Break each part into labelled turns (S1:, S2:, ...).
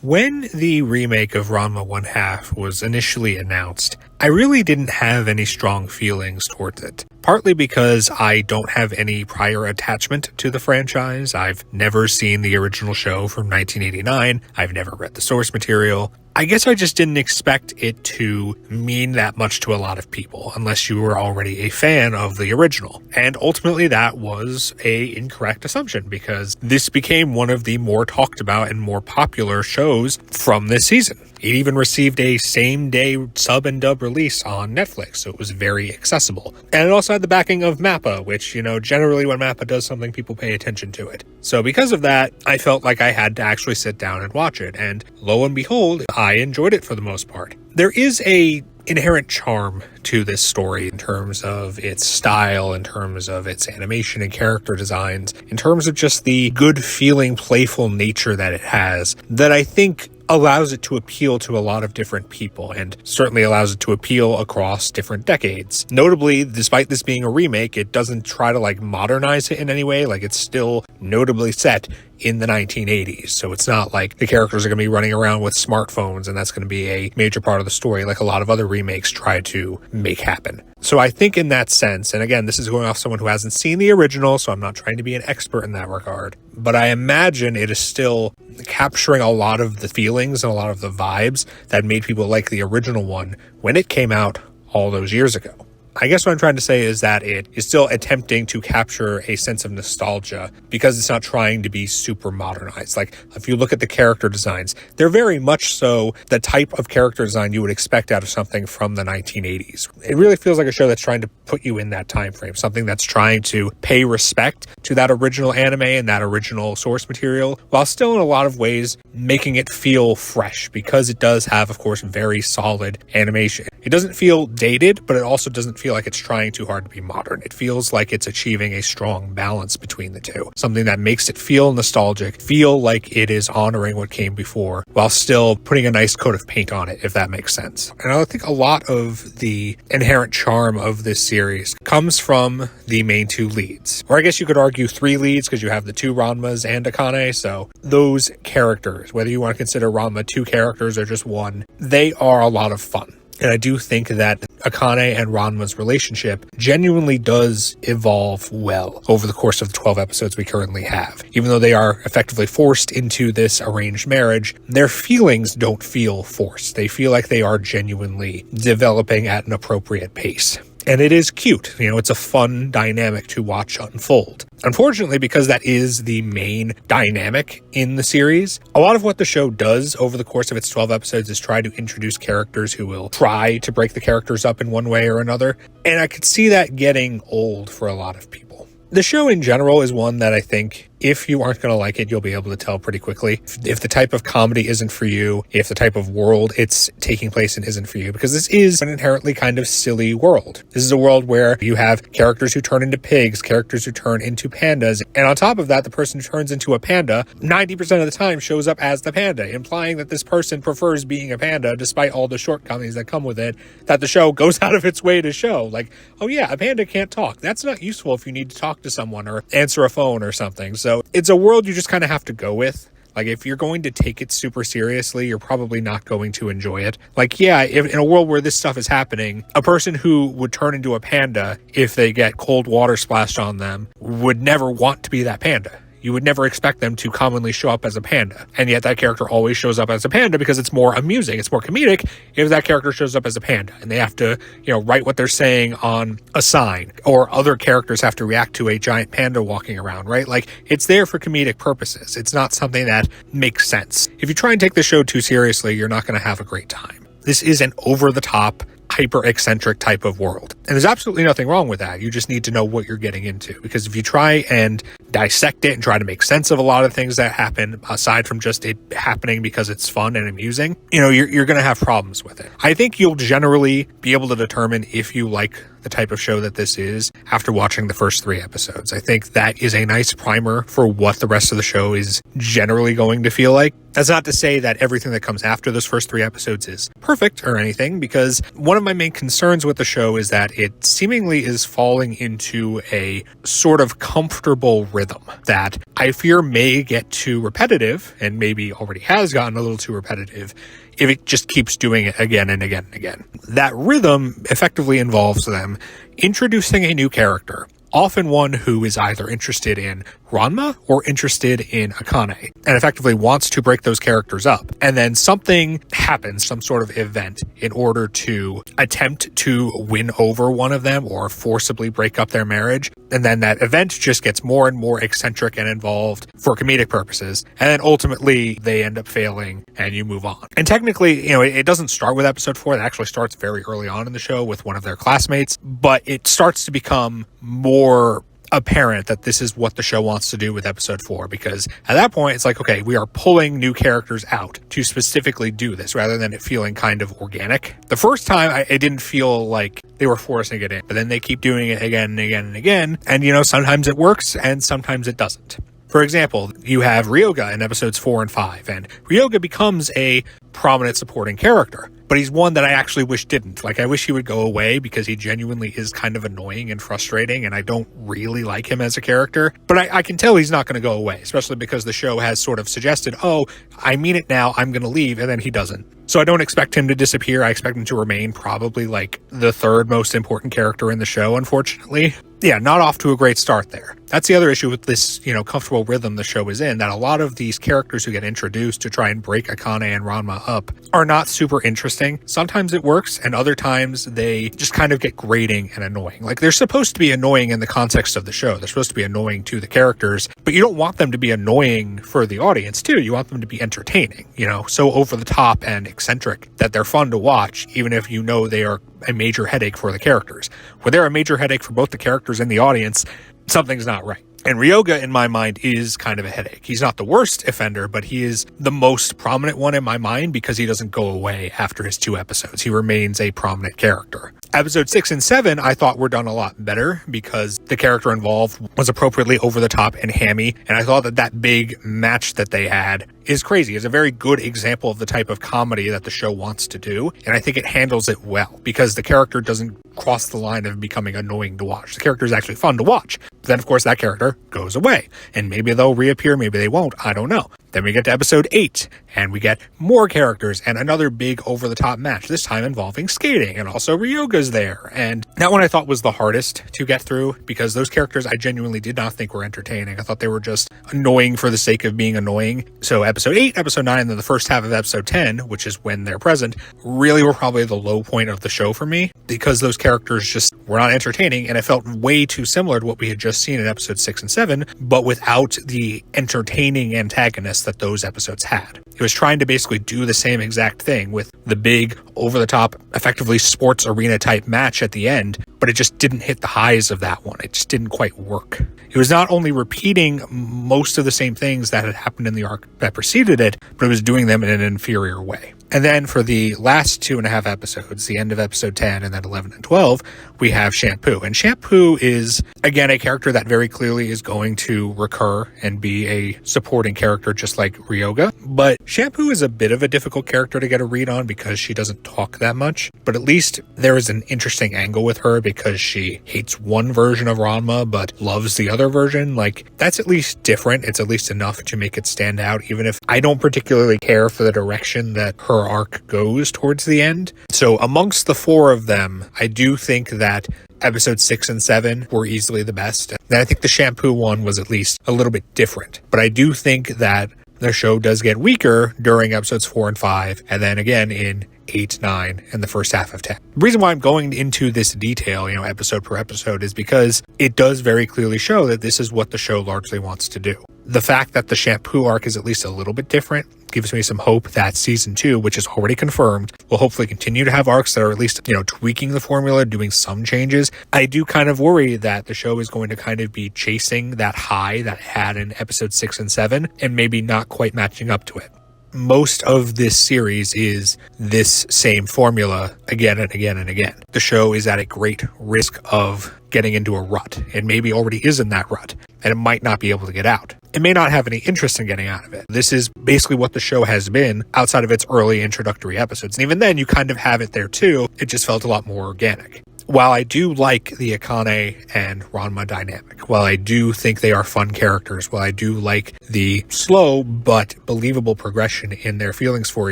S1: When the remake of Ranma 1/2 was initially announced, I really didn't have any strong feelings towards it. Partly because I don't have any prior attachment to the franchise. I've never seen the original show from 1989. I've never read the source material. I guess I just didn't expect it to mean that much to a lot of people, unless you were already a fan of the original. And ultimately that was an incorrect assumption, because this became one of the more talked about and more popular shows from this season. It even received a same-day sub and dub release on Netflix, so it was very accessible. And it also had the backing of MAPPA, which, generally when MAPPA does something, people pay attention to it. So because of that, I felt like I had to actually sit down and watch it, and lo and behold, I enjoyed it for the most part. There is a inherent charm to this story in terms of its style, in terms of its animation and character designs, in terms of just the good-feeling, playful nature that it has, that I think allows it to appeal to a lot of different people, and certainly allows it to appeal across different decades. Notably, despite this being a remake, it doesn't try to modernize it in any way. It's still notably set in the 1980s. So it's not like the characters are going to be running around with smartphones and that's going to be a major part of the story like a lot of other remakes try to make happen. So I think in that sense, and again, this is going off someone who hasn't seen the original, so I'm not trying to be an expert in that regard, but I imagine it is still capturing a lot of the feelings and a lot of the vibes that made people like the original one when it came out all those years ago. I guess what I'm trying to say is that it is still attempting to capture a sense of nostalgia because it's not trying to be super modernized. If you look at the character designs, they're very much so the type of character design you would expect out of something from the 1980s. It really feels like a show that's trying to put you in that time frame, something that's trying to pay respect to that original anime and that original source material, while still in a lot of ways making it feel fresh, because it does have, of course, very solid animation. It doesn't feel dated, but it also doesn't feel like it's trying too hard to be modern. It feels like it's achieving a strong balance between the two. Something that makes it feel nostalgic, feel like it is honoring what came before, while still putting a nice coat of paint on it, if that makes sense. And I think a lot of the inherent charm of this series comes from the main two leads. Or I guess you could argue three leads, because you have the two Ranmas and Akane. So those characters, whether you want to consider Ranma two characters or just one, they are a lot of fun. And I do think that Akane and Ranma's relationship genuinely does evolve well over the course of the 12 episodes we currently have. Even though they are effectively forced into this arranged marriage, their feelings don't feel forced. They feel like they are genuinely developing at an appropriate pace. And it is cute. It's a fun dynamic to watch unfold. Unfortunately, because that is the main dynamic in the series, a lot of what the show does over the course of its 12 episodes is try to introduce characters who will try to break the characters up in one way or another. And I could see that getting old for a lot of people. The show in general is one that I think if you aren't going to like it, you'll be able to tell pretty quickly. If the type of comedy isn't for you, if the type of world it's taking place in isn't for you, because this is an inherently kind of silly world. This is a world where you have characters who turn into pigs, characters who turn into pandas, and on top of that, the person who turns into a panda 90% of the time shows up as the panda, implying that this person prefers being a panda despite all the shortcomings that come with it, that the show goes out of its way to show. Oh yeah, a panda can't talk. That's not useful if you need to talk to someone or answer a phone or something. So it's a world you just kind of have to go with. If you're going to take it super seriously, you're probably not going to enjoy it. If in a world where this stuff is happening, a person who would turn into a panda if they get cold water splashed on them would never want to be that panda. You would never expect them to commonly show up as a panda. And yet that character always shows up as a panda because it's more amusing, it's more comedic if that character shows up as a panda. And they have to, write what they're saying on a sign, or other characters have to react to a giant panda walking around, right? It's there for comedic purposes. It's not something that makes sense. If you try and take the show too seriously, you're not going to have a great time. This is an over-the-top, hyper-eccentric type of world. And there's absolutely nothing wrong with that. You just need to know what you're getting into. Because if you try and dissect it and try to make sense of a lot of things that happen, aside from just it happening because it's fun and amusing, you're going to have problems with it. I think you'll generally be able to determine if you like the type of show that this is after watching the first 3 episodes. I think that is a nice primer for what the rest of the show is generally going to feel like. That's not to say that everything that comes after those first 3 episodes is perfect or anything, because one of my main concerns with the show is that it seemingly is falling into a sort of comfortable rhythm that I fear may get too repetitive, and maybe already has gotten a little too repetitive, if it just keeps doing it again and again and again. That rhythm effectively involves them introducing a new character, often one who is either interested in Ranma or interested in Akane, and effectively wants to break those characters up. And then something happens, some sort of event, in order to attempt to win over one of them or forcibly break up their marriage. And then that event just gets more and more eccentric and involved for comedic purposes. And then ultimately they end up failing and you move on. And technically, it doesn't start with episode 4. It actually starts very early on in the show with one of their classmates, but it starts to become more apparent that this is what the show wants to do with episode 4, because at that point it's like, okay, we are pulling new characters out to specifically do this rather than it feeling kind of organic. The first time it didn't feel like they were forcing it in, but then they keep doing it again and again and again, and sometimes it works and sometimes it doesn't. For example, you have Ryoga in episodes 4 and 5, and Ryoga becomes a prominent supporting character, but he's one that I actually wish didn't. Like, I wish he would go away because he genuinely is kind of annoying and frustrating, and I don't really like him as a character. But I can tell he's not going to go away, especially because the show has sort of suggested, oh, I mean it now, I'm going to leave, and then he doesn't. So I don't expect him to disappear. I expect him to remain probably like the 3rd most important character in the show, unfortunately. Yeah, not off to a great start there. That's the other issue with this, comfortable rhythm the show is in, that a lot of these characters who get introduced to try and break Akane and Ranma up are not super interesting. Sometimes it works, and other times they just kind of get grating and annoying. Like, they're supposed to be annoying in the context of the show. They're supposed to be annoying to the characters, but you don't want them to be annoying for the audience, too. You want them to be entertaining, so over the top and eccentric that they're fun to watch, even if they are a major headache for the characters. When they're a major headache for both the characters and the audience, something's not right. And Ryoga, in my mind, is kind of a headache. He's not the worst offender, but he is the most prominent one in my mind because he doesn't go away after his 2 episodes. He remains a prominent character. Episode 6 and 7, I thought were done a lot better because the character involved was appropriately over the top and hammy, and I thought that big match that they had is crazy. It's a very good example of the type of comedy that the show wants to do, and I think it handles it well because the character doesn't cross the line of becoming annoying to watch. The character is actually fun to watch. But then, of course, that character goes away, and maybe they'll reappear, maybe they won't, I don't know. Then we get to episode 8, and we get more characters and another big over-the-top match, this time involving skating, and also Ryoga's there. And that one I thought was the hardest to get through, because those characters I genuinely did not think were entertaining. I thought they were just annoying for the sake of being annoying. So episode 8, episode 9, and then the first half of episode 10, which is when they're present, really were probably the low point of the show for me, because those characters just were not entertaining, and it felt way too similar to what we had just seen in episode 6 and 7, but without the entertaining antagonist that those episodes had. It was trying to basically do the same exact thing with the big, over-the-top, effectively sports arena type match at the end, but it just didn't hit the highs of that one. It just didn't quite work. It was not only repeating most of the same things that had happened in the arc that preceded it, but it was doing them in an inferior way. And then for the last 2.5 episodes, the end of episode 10 and then 11 and 12, we have Shampoo. And Shampoo is, again, a character that very clearly is going to recur and be a supporting character just like Ryoga. But Shampoo is a bit of a difficult character to get a read on because she doesn't talk that much. But at least there is an interesting angle with her because she hates one version of Ranma but loves the other version. Like, that's at least different. It's at least enough to make it stand out, even if I don't particularly care for the direction that her arc goes towards the end. So amongst the 4 of them, I do think that episode 6 and 7 were easily the best. And I think the Shampoo one was at least a little bit different. But I do think that the show does get weaker during episodes 4 and 5, and then again in 8, 9, and the first half of 10. The reason why I'm going into this detail, episode per episode, is because it does very clearly show that this is what the show largely wants to do. The fact that the Shampoo arc is at least a little bit different gives me some hope that season 2, which is already confirmed, will hopefully continue to have arcs that are at least, tweaking the formula, doing some changes. I do kind of worry that the show is going to kind of be chasing that high that it had in episode 6 and 7 and maybe not quite matching up to it. Most of this series is this same formula again and again and again. The show is at a great risk of getting into a rut. It maybe already is in that rut, and it might not be able to get out. It may not have any interest in getting out of it. This is basically what the show has been outside of its early introductory episodes. And even then, you kind of have it there too. It just felt a lot more organic. While I do like the Akane and Ranma dynamic, while I do think they are fun characters, while I do like the slow but believable progression in their feelings for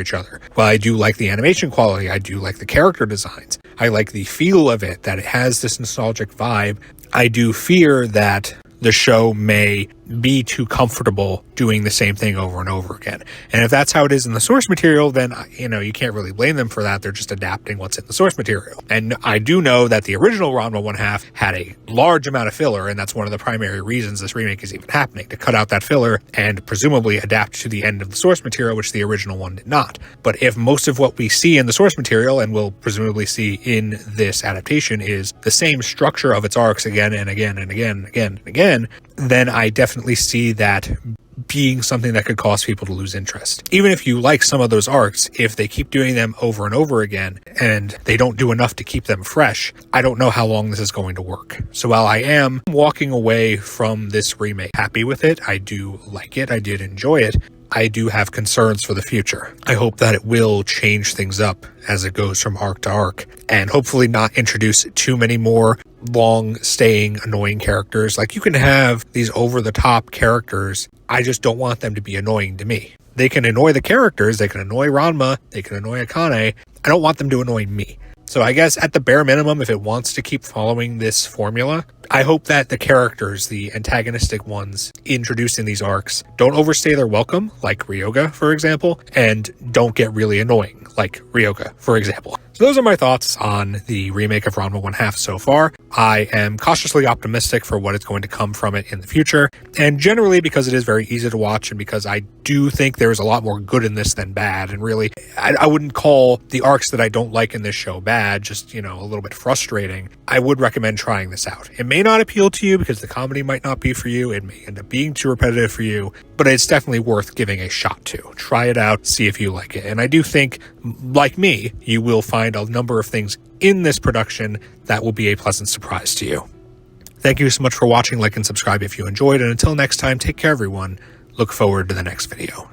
S1: each other, while I do like the animation quality, I do like the character designs, I like the feel of it, that it has this nostalgic vibe, I do fear that the show may be too comfortable doing the same thing over and over again. And if that's how it is in the source material, then, you can't really blame them for that. They're just adapting what's in the source material. And I do know that the original Ranma 1/2 had a large amount of filler, and that's one of the primary reasons this remake is even happening, to cut out that filler and presumably adapt to the end of the source material, which the original one did not. But if most of what we see in the source material, and we'll presumably see in this adaptation, is the same structure of its arcs again and again and again and again and again, then I definitely see that being something that could cause people to lose interest. Even if you like some of those arcs, if they keep doing them over and over again and they don't do enough to keep them fresh, I don't know how long this is going to work. So while I am walking away from this remake happy with it, I do like it, I did enjoy it, I do have concerns for the future. I hope that it will change things up as it goes from arc to arc, and hopefully not introduce too many more long-staying, annoying characters. Like, you can have these over-the-top characters, I just don't want them to be annoying to me. They can annoy the characters, they can annoy Ranma, they can annoy Akane, I don't want them to annoy me. So I guess at the bare minimum, if it wants to keep following this formula, I hope that the characters, the antagonistic ones introduced in these arcs, don't overstay their welcome, like Ryoga, for example, and don't get really annoying, like Ryoga, for example. So those are my thoughts on the remake of Ranma 1/2 so far. I am cautiously optimistic for what is going to come from it in the future, and generally because it is very easy to watch and because I do think there's a lot more good in this than bad, and really, I wouldn't call the arcs that I don't like in this show bad, just, a little bit frustrating. I would recommend trying this out. It may not appeal to you because the comedy might not be for you, it may end up being too repetitive for you, but it's definitely worth giving a shot to. Try it out, see if you like it. And I do think, like me, you will find a number of things in this production that will be a pleasant surprise to you. Thank you so much for watching. Like and subscribe if you enjoyed, and until next time, take care everyone. Look forward to the next video.